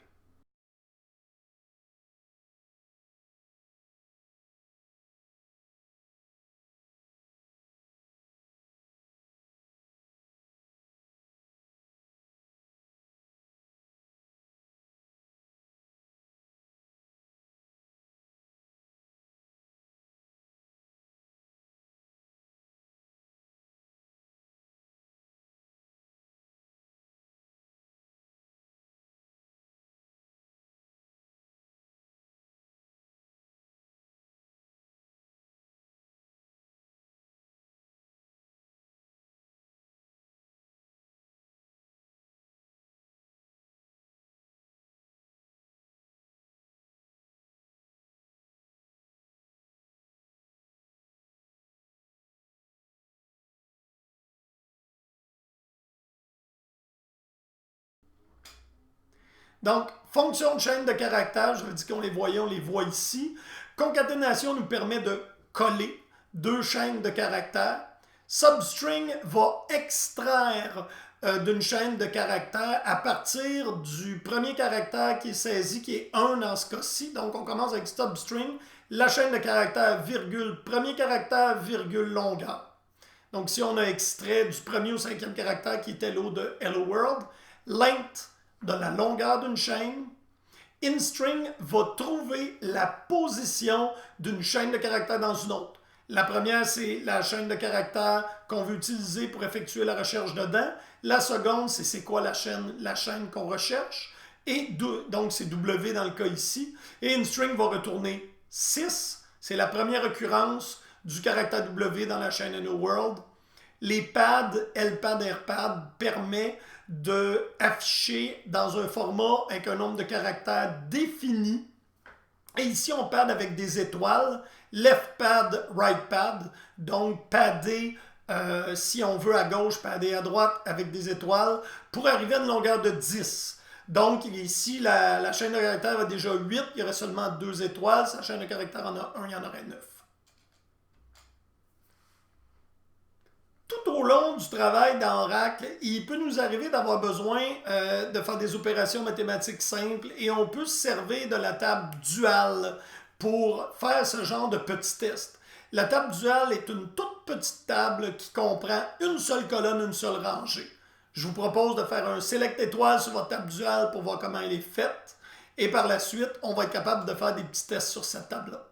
Donc, fonction de chaîne de caractères, je vous dis qu'on les voyait, on les voit ici. Concaténation nous permet de coller deux chaînes de caractères. Substring va extraire d'une chaîne de caractères à partir du premier caractère qui est saisi, qui est 1 dans ce cas-ci. Donc, on commence avec substring. la chaîne de caractères, virgule, premier caractère, virgule, longueur. Donc, si on a extrait du premier au cinquième caractère qui était l'eau de Hello World, length de la longueur d'une chaîne, InString va trouver la position d'une chaîne de caractères dans une autre. La première, c'est la chaîne de caractères qu'on veut utiliser pour effectuer la recherche dedans. La seconde, c'est quoi la chaîne qu'on recherche. Et donc, c'est W dans le cas ici. Et InString va retourner 6. C'est la première occurrence du caractère W dans la chaîne Hello World. Les pads, LPAD, RPAD, permet d'afficher dans un format avec un nombre de caractères défini. Et ici, on pad avec des étoiles. Left pad, right pad. Donc, padder, si on veut à gauche, padder à droite avec des étoiles pour arriver à une longueur de 10. Donc, ici, la chaîne de caractères a déjà 8. Il y aurait seulement 2 étoiles. Sa chaîne de caractères en a 1, il y en aurait 9. Tout au long du travail dans Oracle, il peut nous arriver d'avoir besoin de faire des opérations mathématiques simples et on peut se servir de la table dual pour faire ce genre de petits tests. La table dual est une toute petite table qui comprend une seule colonne, une seule rangée. Je vous propose de faire un select étoile sur votre table dual pour voir comment elle est faite et par la suite, on va être capable de faire des petits tests sur cette table-là.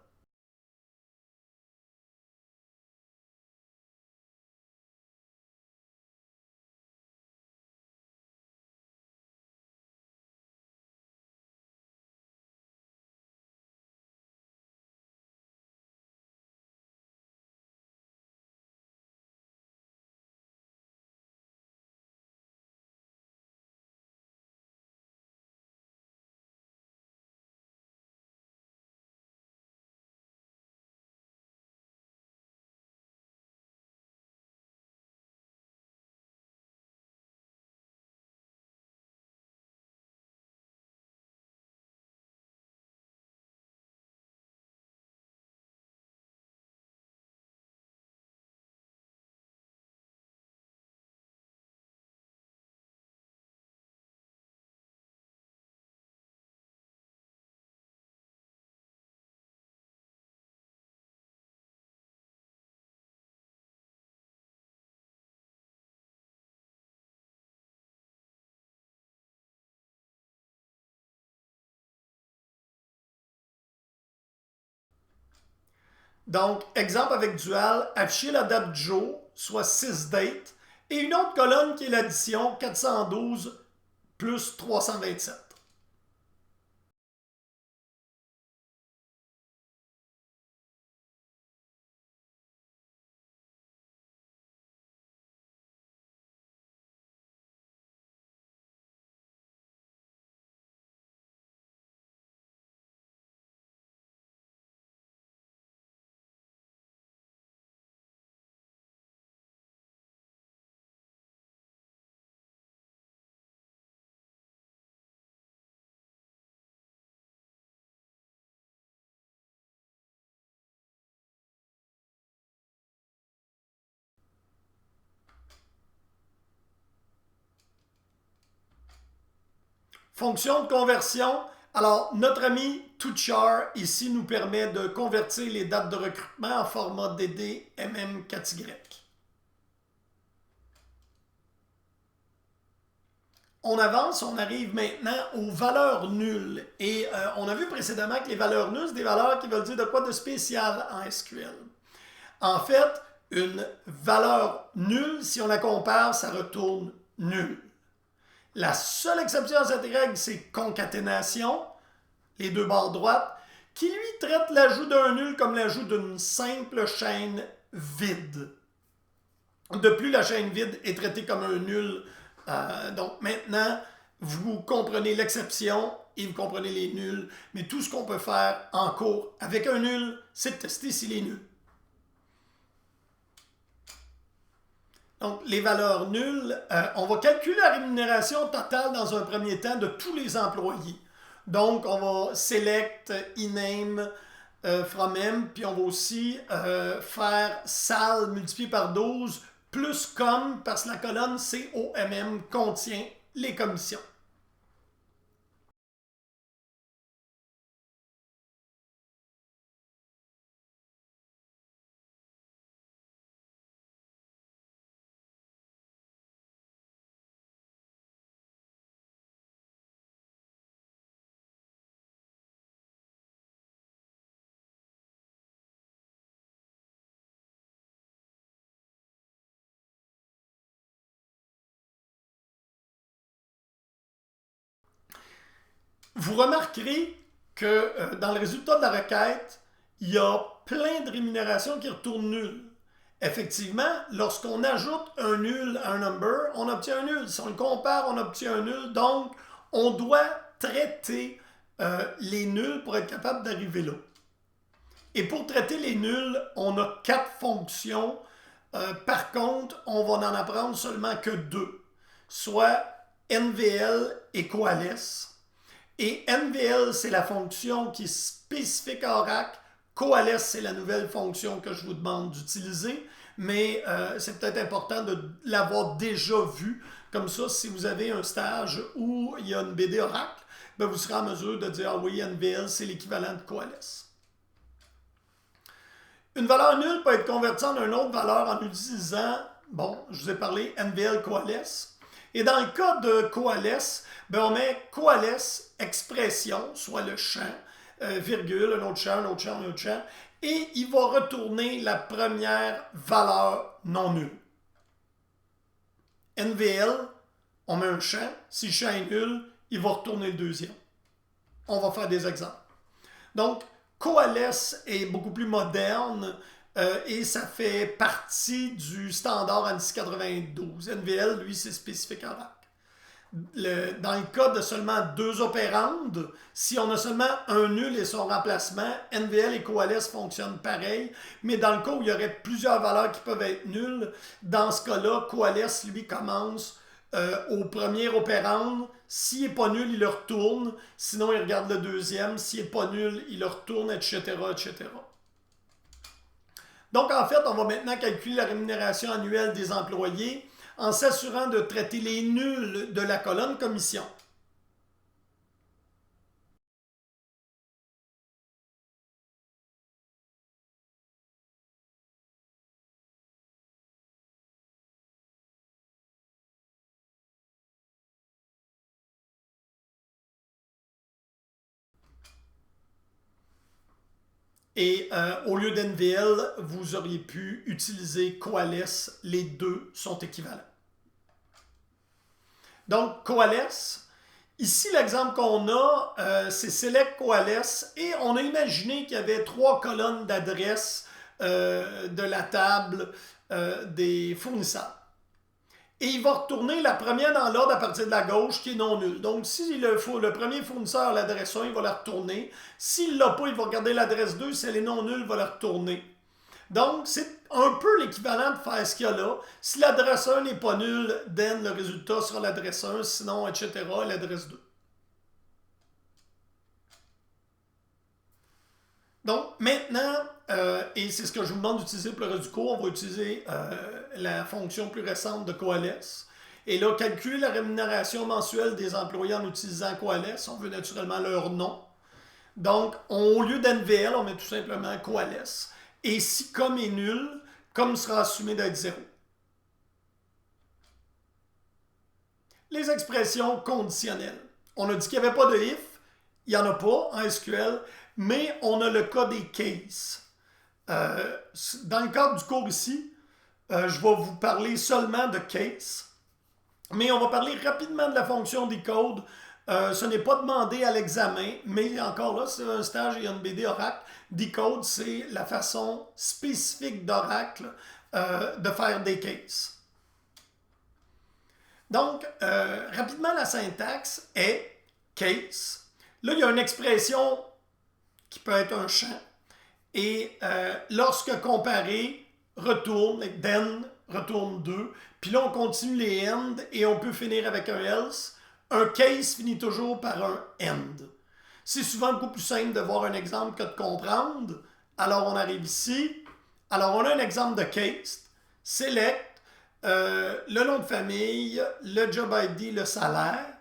Donc, exemple avec dual, afficher la date du jour, soit 6 dates, et une autre colonne qui est l'addition 412 plus 327. Fonction de conversion. Alors, notre ami toChar ici nous permet de convertir les dates de recrutement en format DD MM4Y. On avance, on arrive maintenant aux valeurs nulles. Et on a vu précédemment que les valeurs nulles, c'est des valeurs qui veulent dire de quoi de spécial en SQL. En fait, une valeur nulle, si on la compare, ça retourne nul. La seule exception à cette règle, c'est concaténation, les deux barres droites, qui lui traite l'ajout d'un nul comme l'ajout d'une simple chaîne vide. De plus, la chaîne vide est traitée comme un nul. Donc maintenant, vous comprenez l'exception et vous comprenez les nuls. Mais tout ce qu'on peut faire en cours avec un nul, c'est de tester s'il est nul. Donc, les valeurs nulles, on va calculer la rémunération totale dans un premier temps de tous les employés. Donc, on va select iname from m, puis on va aussi faire sal multiplié par 12 plus com, parce que la colonne COMM contient les commissions. Vous remarquerez que dans le résultat de la requête, il y a plein de rémunérations qui retournent nulles. Effectivement, lorsqu'on ajoute un nul à un number, on obtient un nul. Si on le compare, on obtient un nul. Donc, on doit traiter les nuls pour être capable d'arriver là. Et pour traiter les nuls, on a 4 fonctions. Par contre, on va en apprendre seulement que 2, soit NVL et coalesce. Et NVL, c'est la fonction qui est spécifique à Oracle. Coalesce, c'est la nouvelle fonction que je vous demande d'utiliser, mais c'est peut-être important de l'avoir déjà vue. Comme ça, si vous avez un stage où il y a une BD Oracle, ben vous serez en mesure de dire « Ah oui, NVL, c'est l'équivalent de coalesce ». Une valeur nulle peut être convertie en une autre valeur en utilisant, bon, je vous ai parlé, NVL coalesce. Et dans le cas de coalesce, ben on met coalesce expression, soit le champ, virgule, un autre champ, un autre champ, un autre champ, et il va retourner la première valeur non nulle. NVL, on met un champ, si le champ est nul, il va retourner le deuxième. On va faire des exemples. Donc, coalesce est beaucoup plus moderne et ça fait partie du standard ANSI 92. NVL, lui, c'est spécifique en Oracle. Dans le cas de seulement 2 opérandes, si on a seulement un nul et son remplacement, NVL et coalesce fonctionnent pareil, mais dans le cas où il y aurait plusieurs valeurs qui peuvent être nulles, dans ce cas-là, coalesce, lui, commence au premier opérande. S'il n'est pas nul, il le retourne. Sinon, il regarde le deuxième. S'il n'est pas nul, il le retourne, etc., etc. Donc, en fait, on va maintenant calculer la rémunération annuelle des employés en s'assurant de traiter les nuls de la colonne commission. Et au lieu d'NVL, vous auriez pu utiliser coalesce. Les deux sont équivalents. Donc, coalesce. Ici, l'exemple qu'on a, c'est Select Coalesce et on a imaginé qu'il y avait 3 colonnes d'adresse de la table des fournisseurs. Et il va retourner la première dans l'ordre à partir de la gauche qui est non nulle. Donc, si le premier fournisseur a l'adresse 1, il va la retourner. S'il ne l'a pas, il va regarder l'adresse 2. Si elle est non nulle, il va la retourner. Donc, c'est un peu l'équivalent de faire ce qu'il y a là. Si l'adresse 1 n'est pas nulle, then le résultat sera l'adresse 1, sinon, etc., l'adresse 2. Donc, maintenant, et c'est ce que je vous demande d'utiliser pour le reste du cours, on va utiliser la fonction plus récente de coalesce. Et là, calculer la rémunération mensuelle des employés en utilisant coalesce. On veut naturellement leur nom. Donc, au lieu d'NVL, on met tout simplement coalesce. Et si comme est nul, comme sera assumé d'être 0. Les expressions conditionnelles. On a dit qu'il n'y avait pas de if. Il n'y en a pas en SQL, mais on a le cas des cases. Dans le cadre du cours ici, je vais vous parler seulement de case, mais on va parler rapidement de la fonction decode. Ce n'est pas demandé à l'examen, mais encore là, c'est un stage et il y a une BD Oracle. Decode, c'est la façon spécifique d'Oracle de faire des cases. Donc, rapidement, la syntaxe est case. Là, il y a une expression qui peut être un champ. Et lorsque comparé, retourne, then, retourne 2. Puis là, on continue les end et on peut finir avec un else. Un case finit toujours par un end. C'est souvent beaucoup plus simple de voir un exemple que de comprendre. Alors, on arrive ici. Alors, on a un exemple de case. Select, le nom de famille, le job ID, le salaire.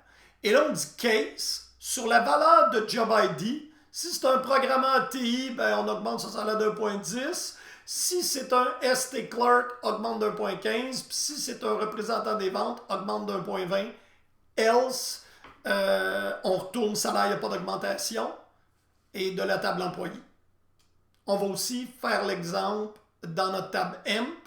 Et là, on dit case. Sur la valeur de job ID, si c'est un programmeur TI, ben on augmente son salaire de 1.10. Si c'est un ST Clerk, augmente de 1.15. Puis si c'est un représentant des ventes, augmente de 1.20. Else, on retourne salaire, il n'y a pas d'augmentation. Et de la table employée. On va aussi faire l'exemple dans notre table EMP.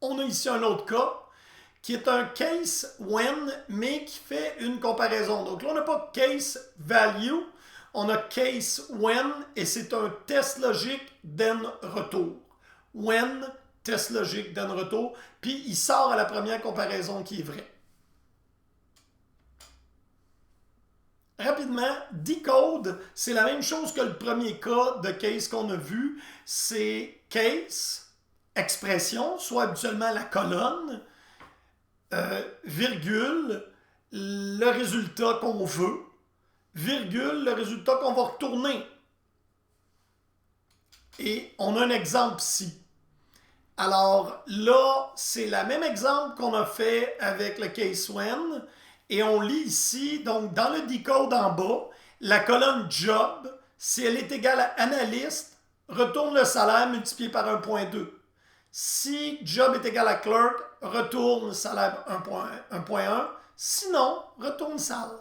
On a ici un autre cas qui est un case when, mais qui fait une comparaison. Donc là, on n'a pas case value, on a case when, et c'est un test logique then retour. When, test logique then retour, puis il sort à la première comparaison qui est vraie. Rapidement, decode, c'est la même chose que le premier cas de case qu'on a vu. C'est case, expression, soit habituellement la colonne, virgule, le résultat qu'on veut, virgule, le résultat qu'on va retourner. Et on a un exemple ici. Alors là, c'est le même exemple qu'on a fait avec le case when. Et on lit ici, donc dans le decode en bas, la colonne job, si elle est égale à analyste, retourne le salaire multiplié par 1.2. Si job est égal à clerk, retourne salaire 1.1. Sinon, retourne salle.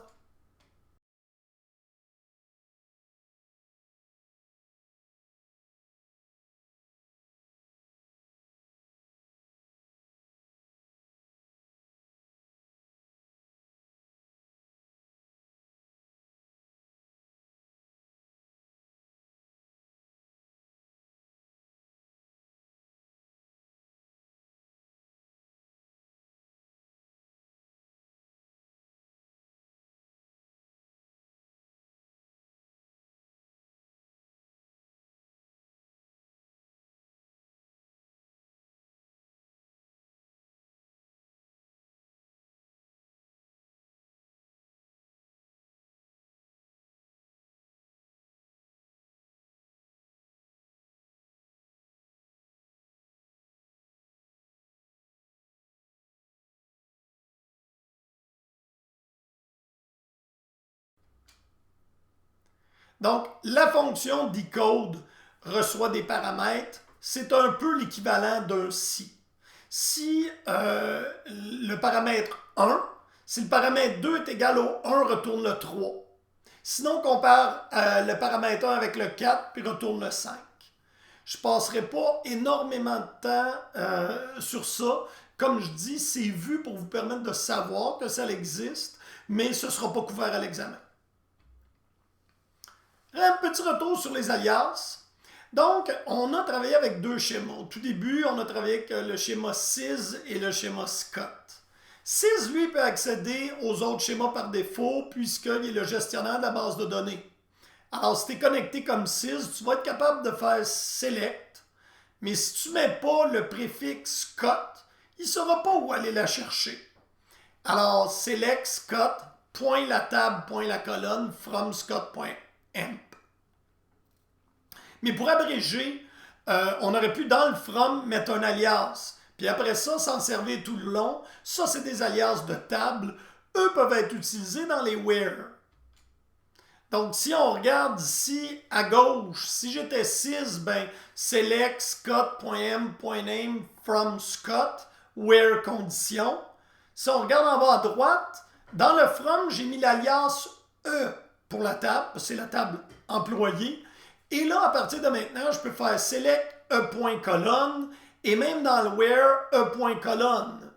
Donc, la fonction decode reçoit des paramètres. C'est un peu l'équivalent d'un si. Si le paramètre 1, si le paramètre 2 est égal au 1, retourne le 3. Sinon, on compare le paramètre 1 avec le 4, puis retourne le 5. Je ne passerai pas énormément de temps sur ça. Comme je dis, c'est vu pour vous permettre de savoir que ça existe, mais ce ne sera pas couvert à l'examen. Un petit retour sur les alias. Donc, on a travaillé avec deux schémas. Au tout début, on a travaillé avec le schéma SIS et le schéma Scott. SIS, lui, peut accéder aux autres schémas par défaut puisqu'il est le gestionnaire de la base de données. Alors, si tu es connecté comme SIS, tu vas être capable de faire select, mais si tu ne mets pas le préfixe Scott, il ne saura pas où aller la chercher. Alors, select Scott, point la table, point la colonne, from Scott.amp. Mais pour abréger, on aurait pu dans le from mettre un alias. Puis après ça, s'en servir tout le long. Ça, c'est des alias de table. Eux peuvent être utilisés dans les where. Donc, si on regarde ici à gauche, si j'étais 6, ben, select scott.m.name from Scott, where condition. Si on regarde en bas à droite, dans le from, j'ai mis l'alias E pour la table, c'est la table employée. Et là, à partir de maintenant, je peux faire select E.colonne et même dans le where E.colonne.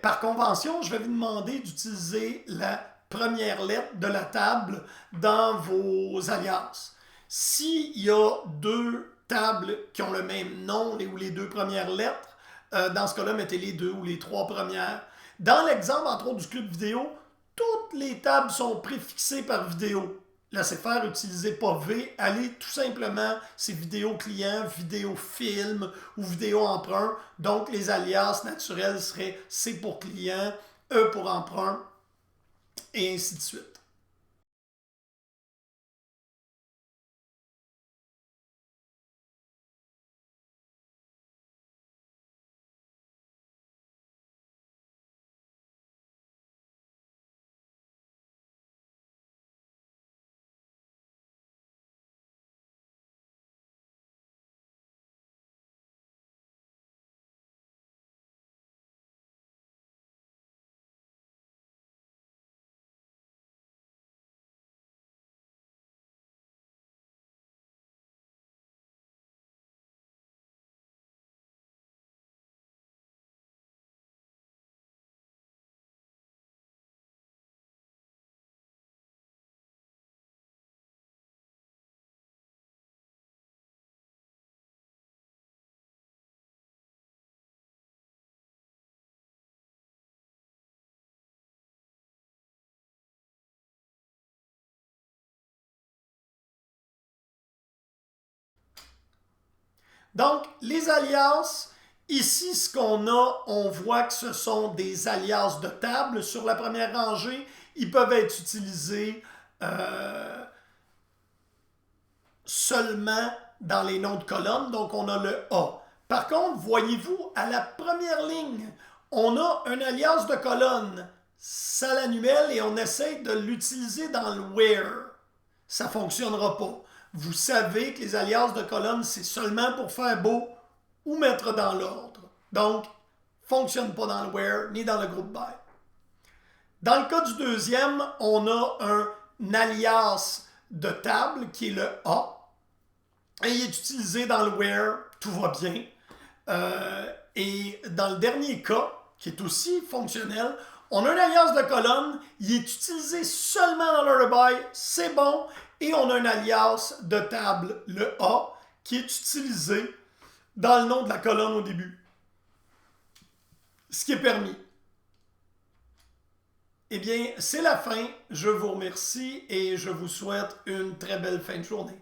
Par convention, je vais vous demander d'utiliser la première lettre de la table dans vos alias. S'il y a deux tables qui ont le même nom ou les deux premières lettres, dans ce cas-là, mettez les deux ou les trois premières. Dans l'exemple, entre autres, du club vidéo, toutes les tables sont préfixées par vidéo. Laissez faire, utilisez pas V, allez tout simplement, c'est vidéo client, vidéo film ou vidéo emprunt. Donc les alias naturels seraient C pour client, E pour emprunt, et ainsi de suite. Donc, les alias, ici, ce qu'on a, on voit que ce sont des alias de table. Sur la première rangée, ils peuvent être utilisés seulement dans les noms de colonne. Donc, on a le A. Par contre, voyez-vous, à la première ligne, on a un alias de colonne, ça l'annuel, et on essaie de l'utiliser dans le where. Ça ne fonctionnera pas. Vous savez que les alias de colonne, c'est seulement pour faire beau ou mettre dans l'ordre. Donc, fonctionne pas dans le where ni dans le groupe by. Dans le cas du deuxième, on a un alias de table qui est le A. Et il est utilisé dans le where, tout va bien. Et dans le dernier cas, qui est aussi fonctionnel, on a un alias de colonne, il est utilisé seulement dans le by, c'est bon. Et on a un alias de table, le A, qui est utilisé dans le nom de la colonne au début. Ce qui est permis. Eh bien, c'est la fin. Je vous remercie et je vous souhaite une très belle fin de journée.